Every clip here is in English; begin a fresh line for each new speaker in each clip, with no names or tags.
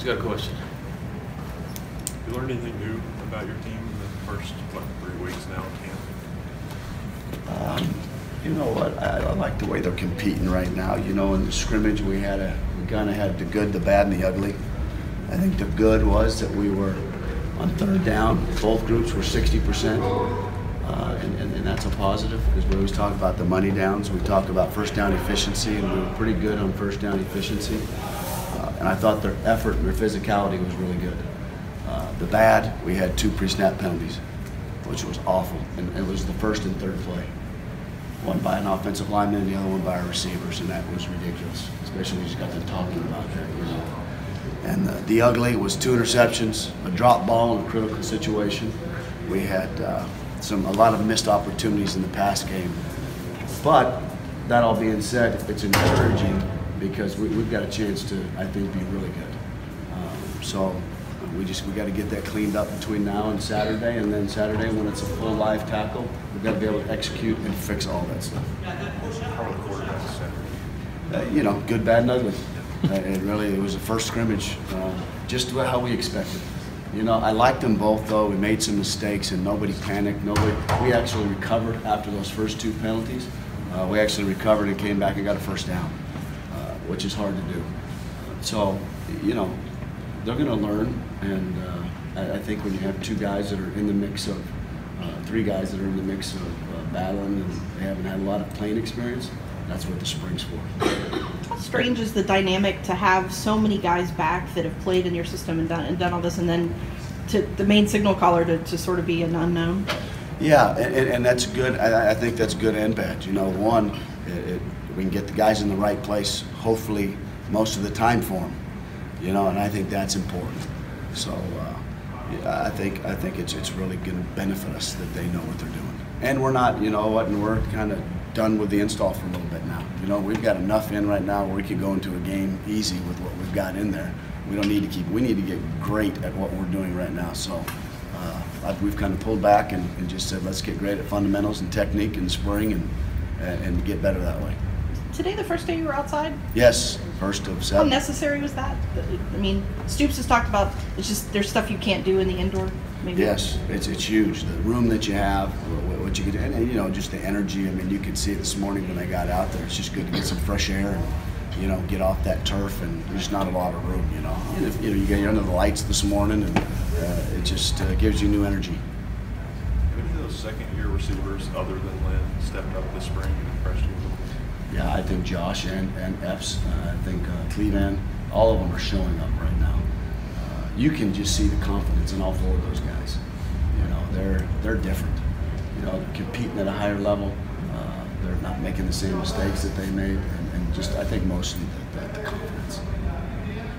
He's got a question.
You learned anything new about your team in the first, 3 weeks now in camp?
You know what? I like the way they're competing right now. You know, in the scrimmage, we kind of had the good, the bad, and the ugly. I think the good was that we were on third down. Both groups were 60%, and that's a positive because we always talk about the money downs. We talk about first down efficiency, and we were pretty good on first down efficiency. And I thought their effort and their physicality was really good. The bad, we had 2 pre-snap penalties, which was awful, and it was the first and third play. One by an offensive lineman and the other one by our receivers, and that was ridiculous, especially when you just got them talking about that, you know. And the ugly was 2 interceptions, a drop ball in a critical situation. We had a lot of missed opportunities in the pass game. But that all being said, it's encouraging because we've got a chance to, I think, be really good. So we got to get that cleaned up between now and Saturday, and then Saturday when it's a full live tackle, we've got to be able to execute and fix all that stuff.
How are the quarterbacks Saturday?
You know, good, bad, and ugly. It was the first scrimmage, just how we expected. You know, I liked them both though. We made some mistakes and nobody panicked. We actually recovered after those first 2 penalties. We actually recovered and came back and got a first down, which is hard to do. So, you know, they're going to learn, and I think when you have 2 guys that are in the mix of, 3 guys that are in the mix of battling and they haven't had a lot of playing experience, that's what the spring's for.
How strange is the dynamic to have so many guys back that have played in your system and done all this, and then to the main signal caller to sort of be an unknown?
Yeah, and that's good. I think that's good and bad. You know, one, we can get the guys in the right place, hopefully most of the time for them. You know, and I think that's important. So I think it's really going to benefit us that they know what they're doing. And we're not, you know what, and we're kind of done with the install for a little bit now. You know, we've got enough in right now where we could go into a game easy with what we've got in there. We don't need to we need to get great at what we're doing right now. So we've kind of pulled back and just said, let's get great at fundamentals and technique in the spring and get better that way.
Today the first day you were outside?
Yes, first of 7.
How necessary was that? I mean, Stoops has talked about it's just there's stuff you can't do in the indoor. Maybe.
Yes, it's huge. The room that you have, what you get, and you know, just the energy. I mean, you could see it this morning when I got out there. It's just good to get some fresh air and, you know, get off that turf. And there's not a lot of room, you know. And if you get under the lights this morning, and it just gives you new energy.
Have any of those second-year receivers, other than Lynn, stepped up this spring and impressed you?
Yeah, I think Josh and Epps. I think Cleveland. All of them are showing up right now. You can just see the confidence in all 4 of those guys. You know, they're different. You know, they're competing at a higher level. They're not making the same mistakes that they made, and just I think mostly the confidence.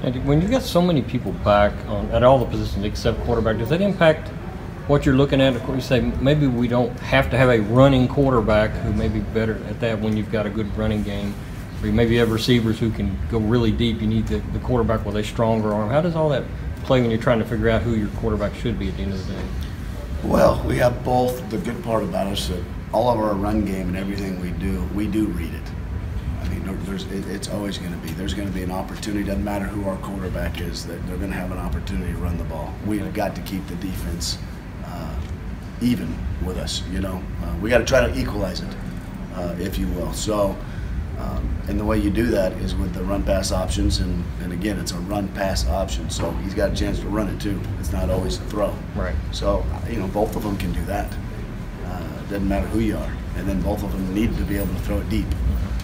And when you got so many people back at all the positions except quarterback, does that impact what you're looking at? Of course, you say maybe we don't have to have a running quarterback who may be better at that when you've got a good running game. Or maybe you have receivers who can go really deep. You need the quarterback with a stronger arm. How does all that play when you're trying to figure out who your quarterback should be at the end of the day?
Well, we have both. The good part about us that all of our run game and everything we do read it. I mean, it's always going to be. There's going to be an opportunity. Doesn't matter who our quarterback is, that they're going to have an opportunity to run the ball. We've got to keep the defense even with us. You know, we got to try to equalize it, if you will. So. And the way you do that is with the run-pass options, and again, it's a run-pass option, so he's got a chance to run it too. It's not always a throw.
Right.
So, you know, both of them can do that. Doesn't matter who you are. And then both of them need to be able to throw it deep.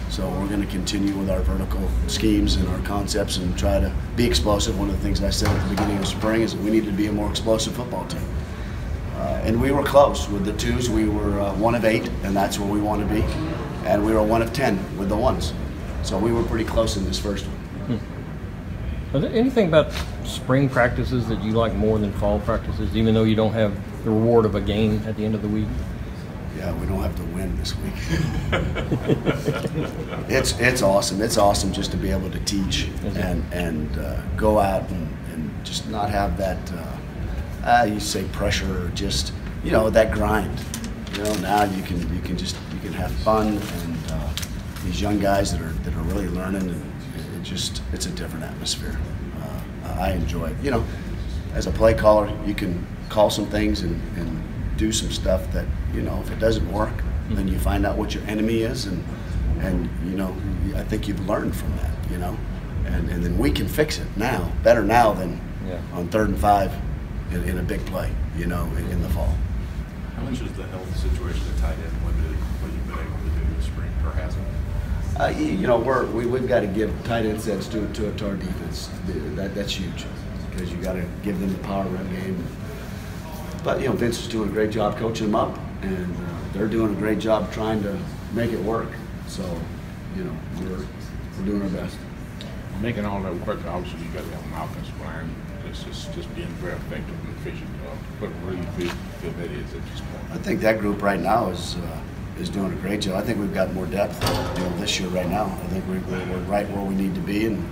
So we're going to continue with our vertical schemes and our concepts and try to be explosive. One of the things I said at the beginning of spring is that we need to be a more explosive football team. And we were close. With the 2s, we were 1 of 8, and that's where we want to be. And we were 1 of 10 with the 1s. So we were pretty close in this first one.
Is there anything about spring practices that you like more than fall practices, even though you don't have the reward of a game at the end of the week?
Yeah, we don't have to win this week. It's awesome. It's awesome just to be able to teach and go out and just not have that, you say pressure, or just, you know, that grind. You know, now you can have fun, and these young guys that are really learning, and it's a different atmosphere. I enjoy it. You know, as a play caller, you can call some things and do some stuff that, you know, if it doesn't work, then you find out what your enemy is, and you know, I think you've learned from that, you know, and then we can fix it now, better now than on 3rd and 5 in a big play, you know, in the fall.
How much is the health situation at tight end limited what you've been able to do this spring, or hasn't?
You know, we've got to give tight end sets to our defense. That's huge, because you got to give them the power run game. But, you know, Vince is doing a great job coaching them up, and they're doing a great job trying to make it work. So, you know, we're doing our best.
Making all that work, obviously you got to have an offensive line just being very effective and efficient. What really feel that is at this point?
I think that group right now is doing a great job. I think we've got more depth, you know, this year right now. I think we're right where we need to be, and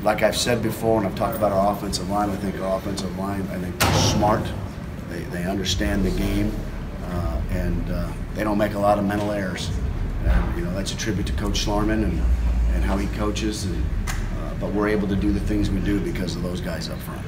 like I've said before, and I've talked about our offensive line, I think our offensive line, I think they're smart. They understand the game, and they don't make a lot of mental errors. And, you know, that's a tribute to Coach Schlarman and how he coaches. But we're able to do the things we do because of those guys up front.